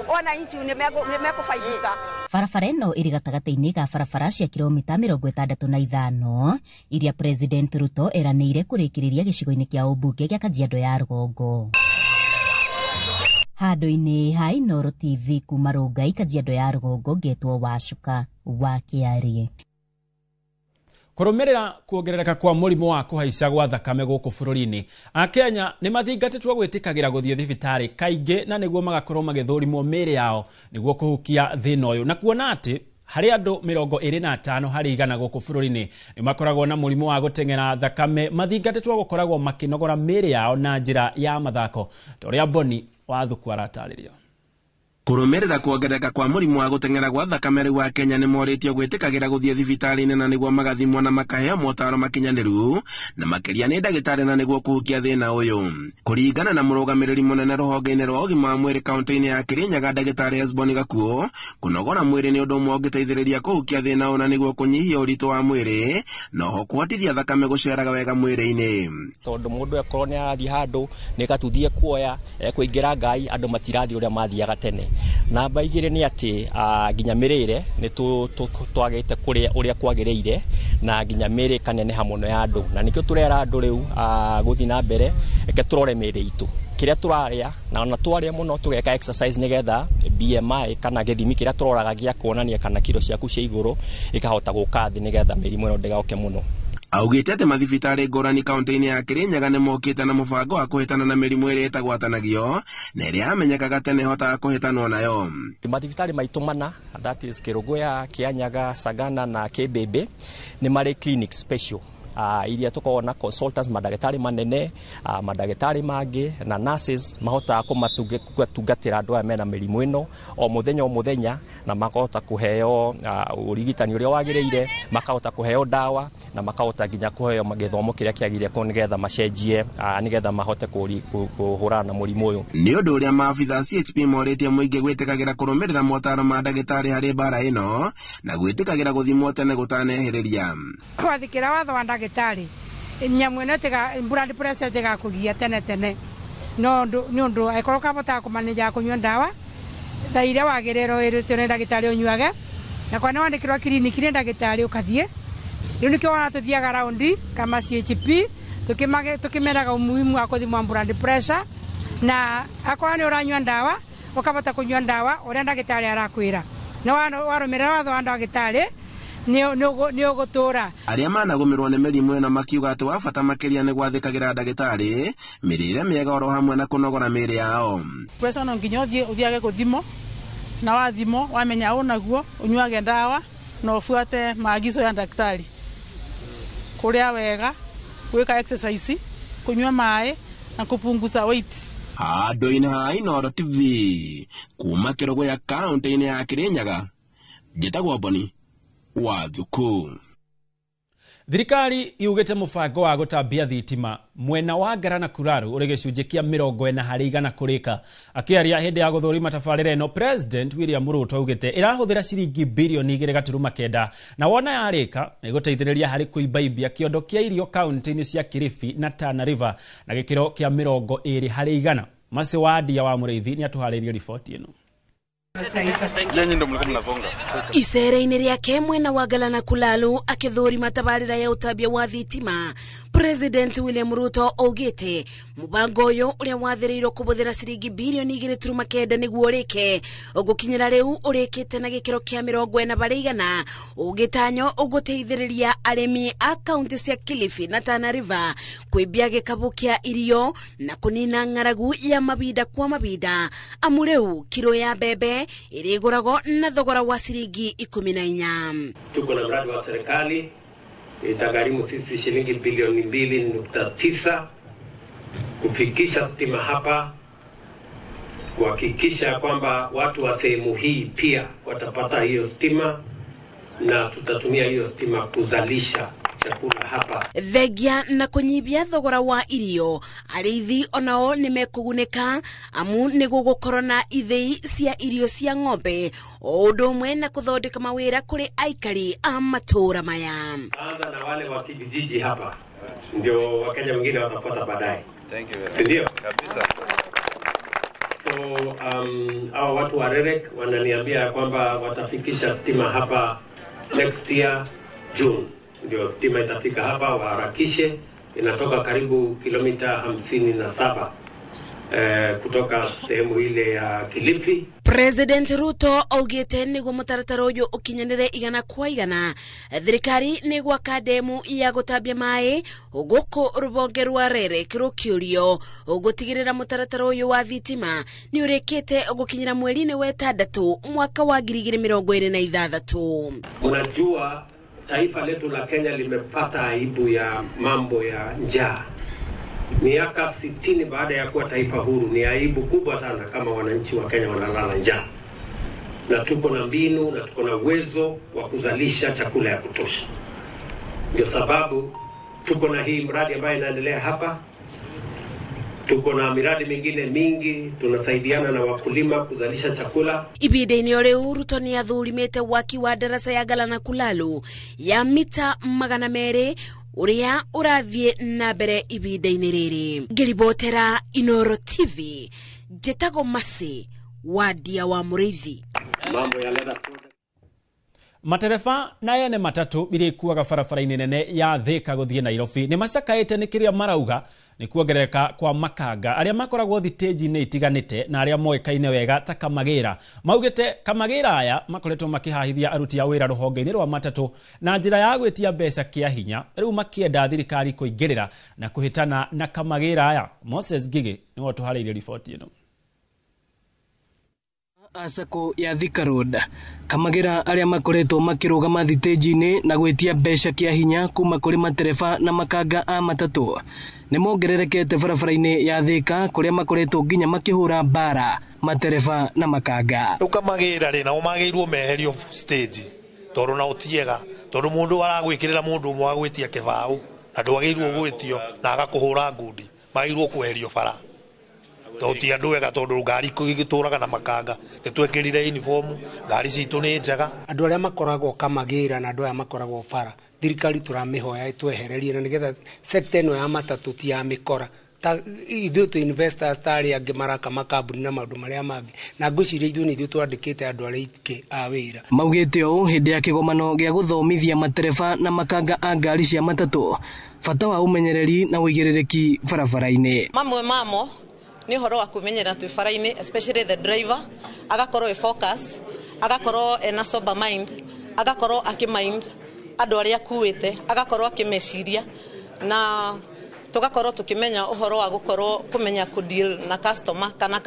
ona inchi nĩ mekũbaidika. Barabara ĩno ĩrĩ gatagatĩ-inĩ ga barabara cia kilomita 65 iria President Ruto eranĩire kũrĩkĩrĩria gĩcigo-inĩ kĩa ũmbunge gĩa Kajiado ya Rũgongo. Handũ-inĩ ha Inooro TV kuma Rongai, Kajiado ya Rũgongo, ngetwo Wacuka wa Kĩarĩ. Kũrũmĩrĩra kuongerereka kwa mũrimũ wa kũhaica gwa thakame gũkũ bũrũri-inĩ, Akenya nĩ mathingatĩtwo gwĩtĩkagĩra gũthiĩ thibitarĩ kaingĩ na nĩguo magakorwo magĩthũrimwo mĩĩrĩ yao nĩguo kũhukia thĩna ũyũ, na kuona atĩ harĩ andũ 25 harĩ 100 gũkũ bũrũri-inĩ nĩ makoragwo na mũrimũ wa gũteng'era thakame. Mathingatĩtwo gũkoragwo makĩnogora mĩĩrĩ yao na njĩra ya mathako, ta ũrĩa Boni wa Thuku aratarĩria. Kũrũmĩrĩra kuongerereka kwa mũrimũ wa gũteng'era gwa thakame rĩu Akenya nĩ morĩtio gwĩtĩkagĩra gũthiĩ thibitarĩ-inĩ na nĩguo magathimwo na makaheo motaro makinyanĩru na makĩria nĩ ndagĩtarĩ na nĩguo kũhukia thĩna ũyũ. Kũringana na mũrũgamĩrĩri mũnene rũhonge-inĩ rwa ũgima wa mwĩrĩ kaunti-inĩ ya Kirinyaga, ndagĩtarĩ Hesbon Gakuo, kũnogora mwĩrĩ nĩ ũndũ ũmwe ũngĩteithĩrĩria kũhukia thĩna ũyũ na nĩguo kũnyihia ũritũ wa mwĩrĩ na oho kũhotithia thakame gũceraga wega mwĩrĩ-inĩ. Tondũ mũndũ akorwo nĩ arathiĩ handũ nĩ gatuthie kuoya kũingĩra ngai, andũ matirathiĩ ũrĩa mathiaga tene. Namba igĩrĩ nĩ atĩ nginya mĩrĩre nĩ twagĩte kũrĩa ũrĩa kwagĩrĩire na nginya mĩrĩ kaneneha mũno ya andũ, na nĩkĩo tũrera andũ rĩu gũthiĩ na mbere reke tũrore mĩrĩ itũ kĩrĩa tũrarĩa na ona twarĩa mũno tũgeka exercise nĩgetha BMI kana gĩthimi kĩrĩa tũroraga gĩa kuonania kana kiro ciaku cia igũrũ ikahota gũka thĩ nĩgetha mĩrimũ ĩno ndĩgoke mũno. Augĩte atĩ mathibitarĩ ngũrani kaunti-inĩ ya Kirinyaga nĩ mokĩte na mũbango wa kũhĩtana na mĩrimũ ĩrĩa ĩtagwatanagio na ĩrĩa yamenyekaga tene ĩhotaga kũhĩtanwo nayo. Mathibitarĩ maitũ mana, that is Kĩrũngũya, Kĩanyaga, Sagana na Kĩmbĩmbĩ nĩ marĩ clinic special iria tukoragwo na consultants, madagĩtarĩ manene, madagĩtarĩ mangĩ na nurses mahotaga kũmatungatĩra andũ aya mena mĩrimũ ĩno o mũthenya na makahota kũheo ũrigitani ũrĩa wagĩrĩire, makahota kũheo ndawa na makahota nginya kũheo gĩthomo kĩrĩa kĩagĩrĩire nĩgetha macenjie nĩgetha mahote kũhũrana na mũrimũ ũyũ. Nĩ ũndũ ũrĩa maabitha CHP morĩtie mũingĩ gwĩtĩkagĩra kũrũmĩrĩra motaro ma ndagĩtarĩ harĩ bara ĩno na gwĩtĩkagĩra gũthimwo tene gũtanehĩrĩria. Kwathĩkĩra watho wa ndagĩtarĩ nyamũ ĩno blood pressure ĩtigakũgia tene no nĩ ũndũ angĩkorwo ũkahota kũmaneja kũnyua ndawa thaa iria wagĩrĩirwo wĩrĩtwo nĩ ndagĩtarĩ ũnyuage, na kwa nĩ wandĩkĩrwo kiriniki nĩ ndagĩtarĩ ũkathiĩ. Rĩu nĩkĩo wona tũthiaga raundi kama CHP tũkĩmeraga umuhimu wa kũthimwo blood pressure, na akorwo nĩ ũranyua ndawa ũkahota kũnyua ndawa ũrĩa ndagĩtarĩ arakwĩra, na warũmĩrĩra watho wa ndagĩtarĩ nĩ ũgũtũra. Arĩa managũmĩrwo nĩ mĩrimũ ĩno makiuga atĩ wa bata makĩria nĩ gwathĩkagĩra ndagĩtarĩ mĩrĩre mĩega oro hamwe na kũnogora mĩĩrĩ yao. Pressure no nginya ũthiage gũthimo na wathimo wamenya unaguo unyuage ndawa na ufuate maagizo ya daktari. Kuria wega, kuweka exercise, kunywa maĩ na kupunguza weight. Handũ-inĩ ha Inooro TV kuma Kĩrogo ya kaunti-inĩ ya Kirinyaga, Njĩtagwo Boni wa Thuku. Thirikari yugĩte mũbango wa gũtambia thitima mwena wa Ngara na Kuraru ũrĩ gĩcunjĩ kĩa 40% kũrĩka. Akĩaria hĩndĩ ya gũthũrima tabarĩra ĩno, President William Ruto augĩte ĩrahũthĩra ciringi bilioni 2.9 na wona yarĩka ĩgũteithĩrĩria harĩ kũimbaimbia kĩondo kĩa irio kaunti-inĩ cia Kilifi na Tana River na gĩkĩro kĩa 20%. Masi wa Ndia wa Mũrĩithi nĩ atuharĩirie riboti ĩno. Icera-inĩ rĩake mwena wa Ngara na Kuraru akĩthũrima tabarĩra ya ũtambia wa thitima, President William Ruto augĩte mũbango ũyũ ũrĩa wathĩrĩirwo kũhũthĩra ciringi bilioni 2.9 nĩguo ũrĩke, ũgũkinyĩra rĩu ũrĩkĩte na gĩkĩro kĩa 40%, ũgĩtanywo ũgũteithĩrĩria arĩmi a kaunti cia Kilifi na Tana River kwĩmbia gĩkabũ kĩa irio na kũnina ng'aragu ya mabinda kwa mabinda. Amu rĩu kilo ya mbembe iriguragwo na thogora wa shilingi 14. Tuko na mradi wa serikali itagharimu sisi shilingi bilioni 2.9 kufikisha stima hapa, kuhakikisha kwamba watu wa sehemu hii pia watapata hiyo stima na tutatumia hiyo stima kuzalisha chakula hapa. Thegia na kunyibia thogora wa irio, arĩithi onao nĩmekũgunĩka amu nĩgũgũkorwo na ithĩi cia irio cia ng'ombe o ũndũ ũmwe na kũthondeka mawĩra kũrĩ aikari a matũra maya. Anza na wale wa kijiji hapa ndio Wakenya wengine watapata baadaye. Thank you. Ndio kabisa. So hao watu wa REREC wananiambia kwamba watafikisha stima hapa next year June. Ndio stima itafika hapa, waharakishe. Inatoka karibu kilomita 57 kutoka sehemu ile ya Kilifi. President Ruto augĩte nĩguo mũtaratara ũyũ ũkinyanĩre 100%, thirikari nĩ gwaka ndemu ya gũtambia maĩ gũkũ rũhonge rwa REREC rũkĩũrio gũtigĩrĩra mũtaratara ũyũ wa thitima nĩ ũrĩkĩte gũkinyĩra mweri-inĩ wa 6 mwaka wa 2026. Unajua taifa letu la Kenya limepata aibu ya mambo ya njaa. Miaka 60 baada ya kuwa taifa huru, ni aibu kubwa sana kama wananchi wa Kenya wanalala njaa. Na tuko na mbinu na tuko na uwezo wa kuzalisha chakula ya kutosha. Ndio sababu tuko na hii mradi ambayo inaendelea hapa. Tuko na miradi mingine mingi, tunasaidiana na wakulima kuzalisha chakula. Ibida-inĩ o rĩu Ruto nĩ athurimĩte waki wa daraca ya Ngara na Kuraru ya mita 200 ũrĩa ũrathiĩ na mbere ibida-inĩ rĩrĩ. Ngĩribotera Inooro TV, Njĩtagwo Masi wa Ndia wa Mũrĩithi. Mambo ya leather. Matereba na ene matatu irĩa ikuaga barabara-inĩ nene ya Thika gũthiĩ Nairobi nĩ macakaĩte nĩ kĩrĩa marauga nĩ kuongerereka kwa makanga arĩa makoragwo thitĩnji-inĩ itiganĩte na arĩa moĩkaine wega ta Kamagĩra. Maugĩte Kamagĩra aya makoretwo makĩhahithia aruti a wĩra rũhonge-inĩ rwa matatũ na njĩra ya gwĩtia mbeca kĩa hinya, rĩu makĩenda thirikari kũingĩrĩra na kũhĩtana na Kamagĩra aya. Moses Gigi nĩwe tũharĩirie riboti ĩno. Asako ya Thika Road, Kamagĩra arĩa makoretwo makĩrũgama thitĩnji-inĩ na gwĩtia mbeca kĩa hinya kuma kũrĩ matereba na makanga a matatũ nĩ mongererekete barabara-inĩ ya Thika kũrĩa makoretwo nginya makĩhũra mbara matereba na makanga. Rĩu Kamagĩra rĩ nao magĩrĩirwo meherio stage tondũ na ũtiega, tondũ mũndũ aragwĩkĩrĩra mũndũ ũmwe wa gwĩtia kĩbaũ na ndwagĩrĩirwo gwĩtio na agakũhũra ngundi, magĩrĩirwo kweherio bara. Toti andũ wega tondũ ngari igĩtũraga na makanga nĩtwekĩrire uniform, ngari citũ nĩ njega. Andũ arĩa makoragwo Kamagĩra na andũ arĩa makoragwo bara, thirikari tũramĩhoya ĩtwehererie na nĩgetha sector ĩno ya matatũ ti ya mĩkora. Ithuĩ tu investors tarĩ angĩ maraka makambuni na maũndũ marĩa mangĩ, na ngwĩciria ithuĩ nĩ ithuĩ twandĩkĩte andũ arĩa aingĩ a wĩra. Maugĩte ũũ hĩndĩ ya kĩgomano gĩa gũthomithia matereba na makanga a ngari cia matatũ bata wa ũmenyereri na ũigĩrĩrĩki barabara-inĩ. Mamwe mamo ni horo wa kumenyera tu bara-inĩ, especially the driver agakorwo focus, agakorwo ena sober mind, agakorwo akimind andũ arĩa akuĩte, agakorwo akimeciria na tugakorwo tukimenya uhoro wa gukorwo kumenya ku deal na customer kana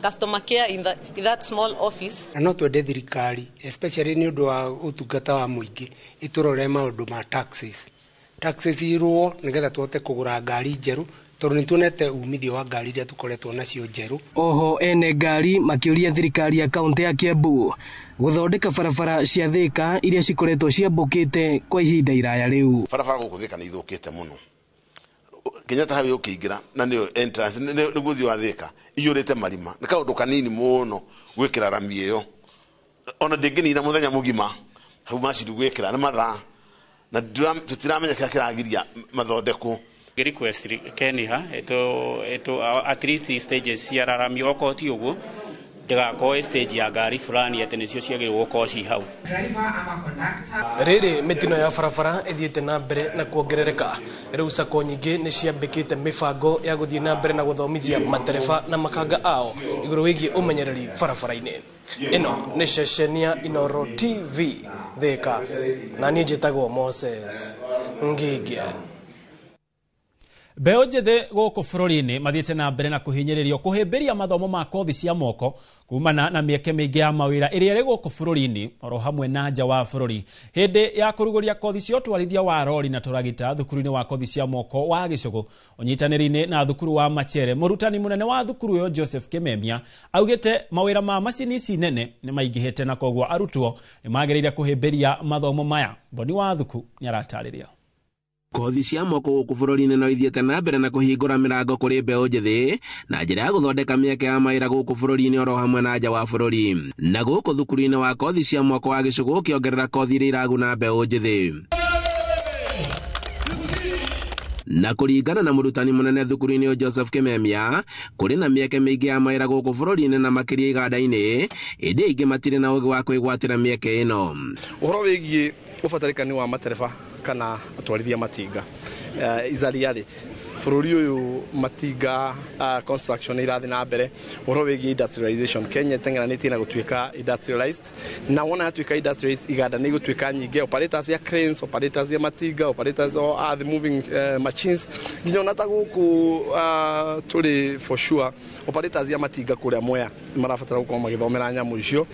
customer care in that small office. No twende thirikari especially ni undu wa utungata wa muingi iturore maundu ma taxes irwo nigetha tuhote kugura ngari njeru tondu nituonete umithio wa ngari iria tukoretwo nacio njeru. Oho ene ngari makiuria thirikari ya kaunti ya Kiambu guthondeka barabara cia Thika iria cikoretwo ciambukite kwa ihinda iraya riu. Barabara guku Thika ni ithukite muno. Kenyatta hawe ukiingira na niyo entrance ni guthi wa Thika iyurite marima ni kaundu kanini muno gwikira rami iyo ona ndingini na muthenya mugima hau maciri gwikira na mathaa na tutiramenya kira kiragiria mathondeko. Request Kenya eto at least stages cia rami okoti ugu ndegako stage ya ngari fulani ati nicio ciagirwo koci hau. Riri mitino ya barabara ithiete na mbere na kuongerereka. Riu sako nyingi ni ciambikite mibango ya guthie na mbere na guthomithia matereba na makanga ao iguru wigie umenyereri barabara-ini. Ino ni cecenia Inoro TV Thika na ni njitagwo Moses Ngige. Mbeũ njĩthĩ gũkũ bũrũri-inĩ mathiĩte na mbere na kũhinyĩrĩrio kũhĩmbĩria mathomo ma kothi cia moko kumana na mĩeke mĩingĩ ya mawĩra ĩrĩa ĩrĩ gũkũ bũrũri-inĩ oro hamwe na nja wa bũrũri. Hĩndĩ ya kũrugũria kothi cia ũtwarithia wa rori na tũragita thukuru-inĩ wa kothi cia moko wa Gĩcũgũ ũnyitanĩri-inĩ na thukuru wa Machere, mũrutani mũnene wa thukuru ũyũ Joseph Kimemia augĩte mawĩra ma macini ici nene nĩ maingĩhĩte na koguo arutwo nĩ magĩrĩire kũhĩmbĩria mathomo maya. Boni wa thuku nĩaratarĩria. Kothi cia moko gũkũ bũrũri-inĩ no ithiĩte na mbere na kũhingũra mĩrango kũrĩ mbeũ njĩthĩ na njĩra ya gũthondeka mĩeke ya mawĩra gũkũ bũrũri-inĩ oro hamwe na nja wa bũrũri. Na gũkũ thukuru-inĩ wa kothi cia moko wa Gĩcũgũ ũkĩongerera kothi iria iraguna mbeũ njĩthĩ. Na kũringana na mũrutani mũnene thukuru-inĩ Joseph Kimemia, kũrĩ na mĩeke mĩingĩ ya mawĩra gũkũ bũrũri-inĩ na makĩria iganda-inĩ, ĩndĩ aingĩ matirĩ na ũgĩ wa kwĩgwatĩra mĩeke ĩno. Ũhoro wĩgiĩ ũbatarĩkani wa matereba kana atwarithia matinga is a reality. Bũrũri ũyũ matinga construction irathi na mbere, ũhoro wĩgiĩ industrialization Kenya ĩteng'eranĩtie na gũtuĩka industrialized, na wona yatuĩka industrialized iganda nĩ igũtuĩka nyingĩ, operators ya cranes, operators ya matinga, operators of earth moving machines, nginya ona ta gũkũ tũrĩ for sure operators ya matinga kũrĩa Mwea marabatara gũkorwo magĩthomera nyamũ icio.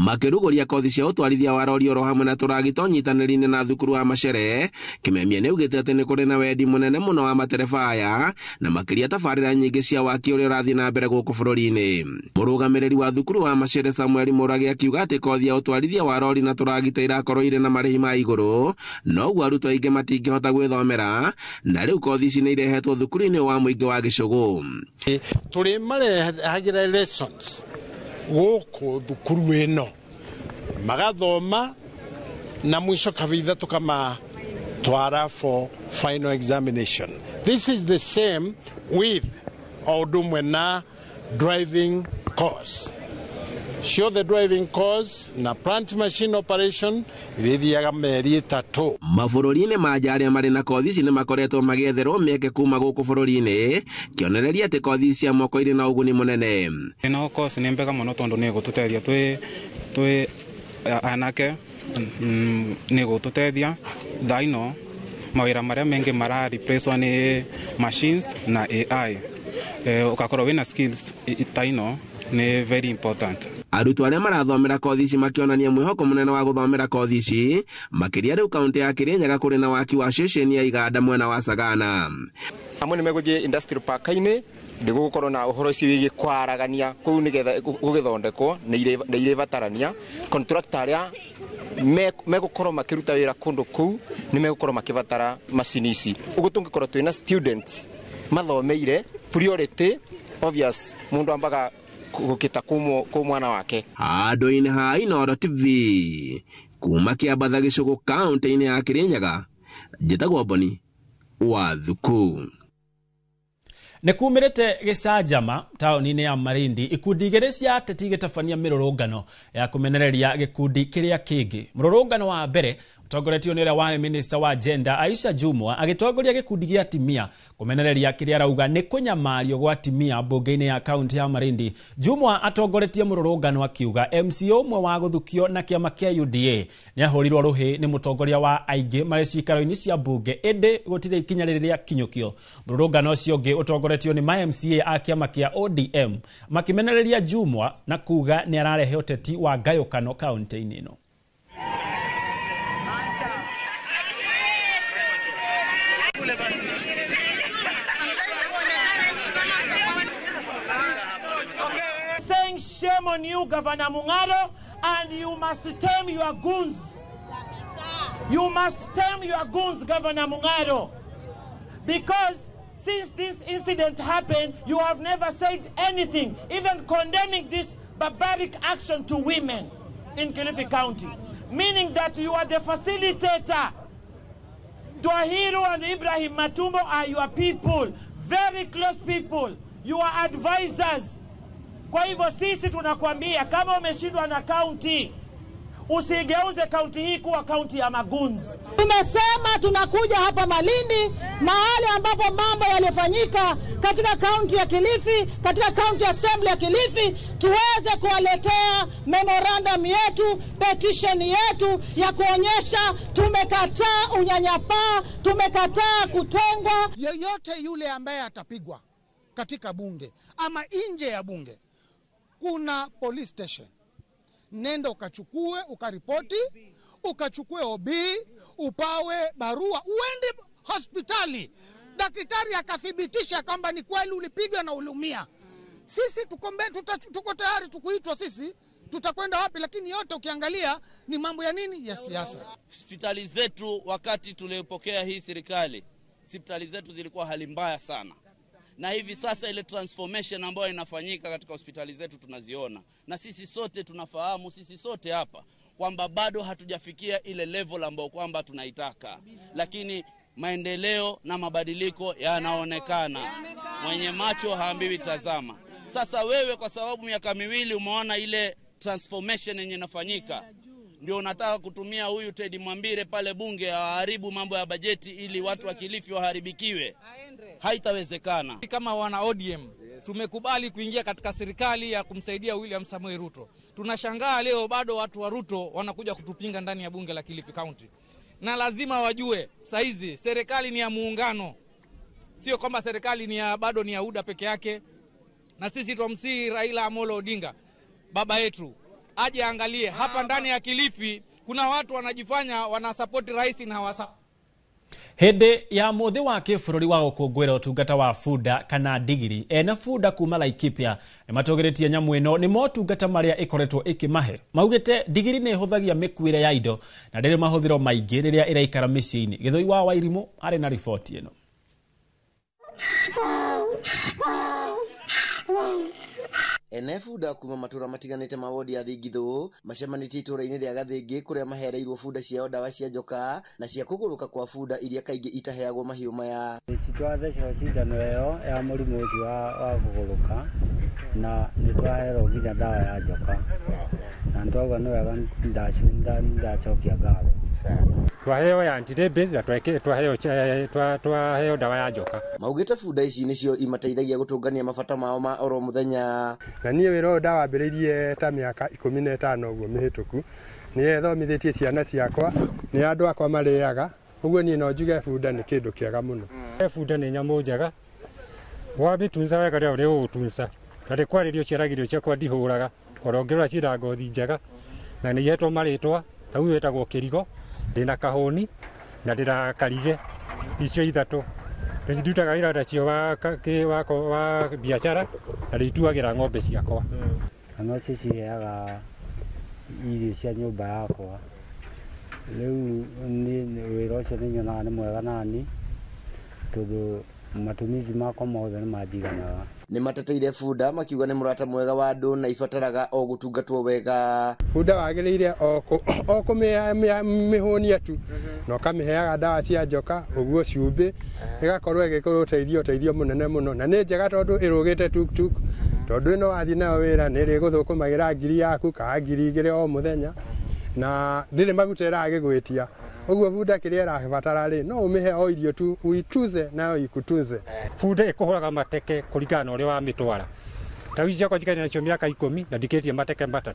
Makĩrugũria kothi cia ũtwarithia wa rori oro hamwe na tũragita ũnyitanĩri-inĩ na thukuru wa Machere, Kimemia nĩ augĩte atĩ nĩ kũrĩ na wendi mũnene mũno wa matereba aya na makĩria tabarĩra nyingĩ cia waki ũrĩa ũrathiĩ na mbere gũkũ bũrũri-inĩ. Mũrũgamĩrĩri wa thukuru wa Machere Samuel Mũragi akiuga atĩ kothi ya ũtwarithia wa rori na tũragita irakorwo irĩ na marĩhi ma igũrũ, noguo arutwo aingĩ matingĩhota gwĩthomera, na rĩu kothi ici nĩ irehetwo thukuru-inĩ wa mũingĩ wa Gĩcũgũ. Tũrĩ marehagĩra lessons gũkũ thukuru ĩno magathoma na mwisho kabitha tukamatwara for final examination. This is the same with Odumwe na driving course. Show the driving course na plant machine operation irithiaga mĩeri 3. Mabũrũri-inĩ manja arĩa marĩ na kothi ici nĩ makoretwo magĩetherwo mĩeke kuma gũkũ bũrũri-inĩ, kĩonereria atĩ kothi cia moko irĩ na ũguni mũnene. Ĩno kothi nĩ mbega mũno tondũ nĩ gũtũteithia twĩ anake, nĩ gũtũteithia thaa ino mawĩra marĩa mengĩ mara replace nĩ machines na AI. Ũgakorwo wĩna skills ta ino nĩ very important. Arutwo arĩa marathomera kothi ici makĩonania mwĩhoko mũnene wa gũthomera kothi ici, makĩria rĩu kaunti ya Kirinyaga kũrĩ na waki wa ceceni ya iganda mwena wa Sagana. Amwe nĩ megũthiĩ industrial park-inĩ ndĩgũkorwo na ũhoro ũcio wĩgiĩ kwaragania kũu nĩgetha gũgĩthondekwo na irĩ batarania. Contractor arĩa megũkorwo makĩruta wĩra kũndũ kũu nĩ megũkorwo makĩbatara macini ici. Ũguo tũngĩkorwo twĩna students mathomeire, priority obvious mũndũ ambaga gũkĩta kũ mwana wake. Handũ-inĩ ha Inoro TV kuma Kĩambatha Gĩcũgũ kaunti-inĩ ya Kirinyaga, njĩtagwo Boni wa thuku. Nĩ kumĩrĩte gĩcanjama taũni-inĩ ya Malindi, ikundi igĩrĩ cia ateti igĩtabania mĩrũrũngano ya kũmenereria gĩkundi kĩrĩa kĩngĩ. Mũrũrũngano wa mbere Mutongoretio nĩ ũrĩa warĩ minister wa gender Aisha Jumwa agĩtongoria gĩkundi gĩa atimia kũmenereria kĩrĩa arauga nĩ kũnyamario gwa atimia mbunge-inĩ ya kaunti ya Malindi. Jumwa atongoretie mũrũrũngano akiuga MCA ũmwe wa gũthukio na kĩama kĩa UDA nĩ ahũrirwo rũhĩ nĩ mũtongoria wa aingĩ marĩ cikaro-inĩ cia mbunge ĩndĩ gũtirĩ ikinya rĩrĩa kinyũkio. Mũrũrũngano ũcio ũngĩ ũtongoretio nĩ MCA a kĩama kĩa ODM makimenereria Jumwa na kuga nĩ ararehe ũteti wa ngayũkano kaunti-inĩ ĩno. Shame on you, Governor Mungaro, and you must tame your goons. You must tame your goons, Governor Mungaro. Because since this incident happened, you have never said anything, even condemning this barbaric action to women in Kilifi County. Meaning that you are the facilitator. Dwahiro and Ibrahim Matumbo are your people, very close people. You are advisors. Kwa hivyo sisi tunakwambia kama umeshindwa na kaunti, usigeuze kaunti hii kuwa kaunti ya magunzi. Tumesema tunakuja hapa Malindi, mahali ambapo mambo yalifanyika katika kaunti ya Kilifi, katika kaunti assembly ya Kilifi, tuweze kuwaletea memorandum yetu, petition yetu ya kuonyesha tumekataa unyanyapaa, tumekataa kutengwa. Yeyote yule ambaye atapigwa katika bunge ama nje ya bunge, kuna police station. Nenda ukachukue, ukaripoti, ukachukue OB, upawe barua, uende hospitali. Daktari akathibitisha kwamba ni kweli ulipigwa na ulumia. Sisi tuko tayari tukuitwa sisi, tutakwenda wapi? Lakini yote ukiangalia ni mambo ya nini? Ya siasa. Hospitali zetu wakati tulipokea hii serikali, hospitali zetu zilikuwa hali mbaya sana. Na hivi sasa ile transformation ambayo inafanyika katika hospitali zetu tunaziona. Na sisi sote tunafahamu, sisi sote hapa, kwamba bado hatujafikia ile level ambayo kwamba tunaitaka. Lakini maendeleo na mabadiliko yanaonekana. Mwenye macho haambiwi tazama. Sasa wewe kwa sababu miaka miwili umeona ile transformation yenye inafanyika, ndio unataka kutumia huyu Teddy Mwambire pale bunge aharibu mambo ya bajeti ili watu wa Kilifi waharibikiwe. Haitawezekana. Kama wana ODM tumekubali kuingia katika serikali ya kumsaidia William Samoei Ruto. Tunashangaa leo bado watu wa Ruto wanakuja kutupinga ndani ya bunge la Kilifi County. Na lazima wajue saizi serikali ni ya muungano. Sio kwamba serikali ni ya bado ni ya UDA peke yake. Na sisi tumsihi Raila Amolo Odinga baba yetu aje angalie hapa ndani ya Kilifi kuna watu wanajifanya wanasupport rais na hawasa. Hende ya muthi wa kĩbũrũri wa gũkũngũĩra ũtungata wa bunda kana ndigiri ena bunda kuma Laikipia nĩmatũgĩrĩtie nyamũ ĩno nĩ motungata marĩa ĩkoretwo ĩkĩmahe. Maugĩte ndigiri nĩ ĩhũthagia mĩkuĩre ya indo na ndĩrĩ mahũthĩro maingĩ rĩrĩa ĩraikara mĩciĩ-inĩ. Gĩthũi wa Wairimũ arĩ na riboti ĩno. Ene bunda kuma matura matiganĩte ma wodi ya Thingithũ macemanĩtie itũra-inĩ rĩa Gathĩngĩ kũrĩa mahereirwo bunda ciao ndawa cia njoka na cia kũgũrũka kwa bunda iria kaingĩ itaheagwo mahiũ maya. Twathecwo cindano ĩyo ya mũrimũ ũcio wa kũgũrũka na nĩtwaherwo nginya ndawa ya njoka na nĩtwauga nĩ wega ndacokia ngatho. Twaheo ya antirabies na twaheo dawa ya njoka. Maugĩte bunda ici nĩcio imateithagia gũtũngania mabata mao ma oro mũthenya. Na niĩ wĩra ũyũ ndawambĩrĩirie ta mĩaka 15 ũguo mĩhĩtũku. Niĩ thomithĩtie ciana ciakwa, nĩ andũ akwa marĩaga. Ũguo niĩ no njuge bunda nĩ kĩndũ kĩega mũno. Bunda nĩ nyamũ njega. Wamĩtunza wega rĩo ũgũtunza. Na rĩkwarĩrio ciaragĩrio ciakwa ndihũraga. Orongĩrora cira ngothi njega. Na nĩ ihetwo marĩtwa. Hau wetagwo kĩrigo. Ndina kahoni na ndina karige icio ithatũ. Ndutaga wĩra nacio wa biashara na ndituagĩra ng'ombe ciakwa. Ng'ombe ciheaga irio cia nyũmba yakwa. Rĩu wĩra ũcio nĩ nyonaga nĩ mwega nani tondũ matumizi makwa mothe nĩ manjiganaga. Nĩ mateteire bunda makiuga nĩ mũrata mwega wa andũ na ibataraga o gũtungatwo wega. Bunda wagĩrĩire o kũmĩhũnia tu na ũkamĩheaga ndawa cia njoka ũguo ciumbĩ ĩgakorwo ĩgĩkorwo ũteithio mũnene mũno na nĩ njega tondũ ĩrũgĩte tuktuk tondũ ĩno wathiĩ nayo wĩra nĩ ĩrĩgũthũkũmagĩra ngiri yaku kana ngiri 2 o mũthenya na ndĩrĩ maguta ĩragĩgwĩtia Uguo bunda kiria irabatara ri no umihe o irio tu uituze nayo ikutunze. Bunda ikuhuraga mateke kuringana na uria wa mitwara. Tawi ciakwa njikari nacio miaka 10 na ndikitie mateke 3.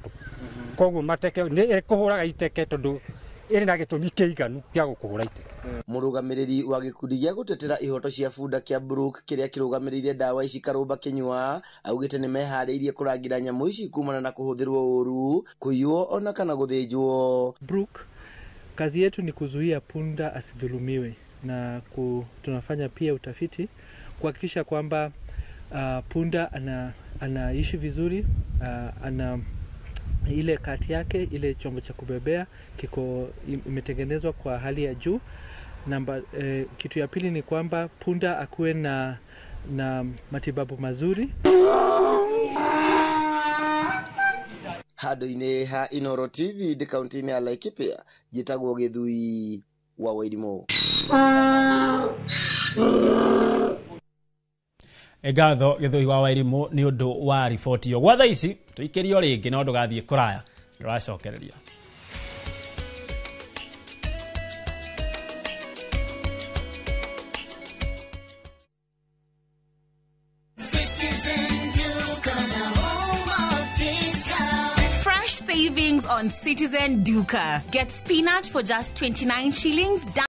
Koguo mateke ni ikuhuraga iteke tondu iri na gitumi kiiganu gya gukuhura iteke. Murugamiriri wa gikundi gya gutetera ihoto cia bunda kia Brook kiria kirugamiririe dawa ici Karumba Kinyua augite ni mehariirie kurangira nyamu ici kumana na kuhuthirwo uru kuiywo ona kana guthinjwo. Brook, kazi yetu ni kuzuia punda asidhulumiwe na tunafanya pia utafiti kuhakikisha kwamba punda anaishi vizuri, ana ile kati yake, ile chombo cha kubebea imetengenezwa kwa hali ya juu. Kitu ya pili ni kwamba punda akuwe na matibabu mazuri. Hado-ini ha Inoro TV de kaunti-ini ya Laikipia, jitagwo Githui wa Wairimu. Egatho Githui wa Wairimu ni undu wa riboti yo. Gwa thaa ici tuikirio ringi no ndugathie kuraya. Ndiracokereria. Savings on Citizen Duka. Get spinach for just 29 shillings.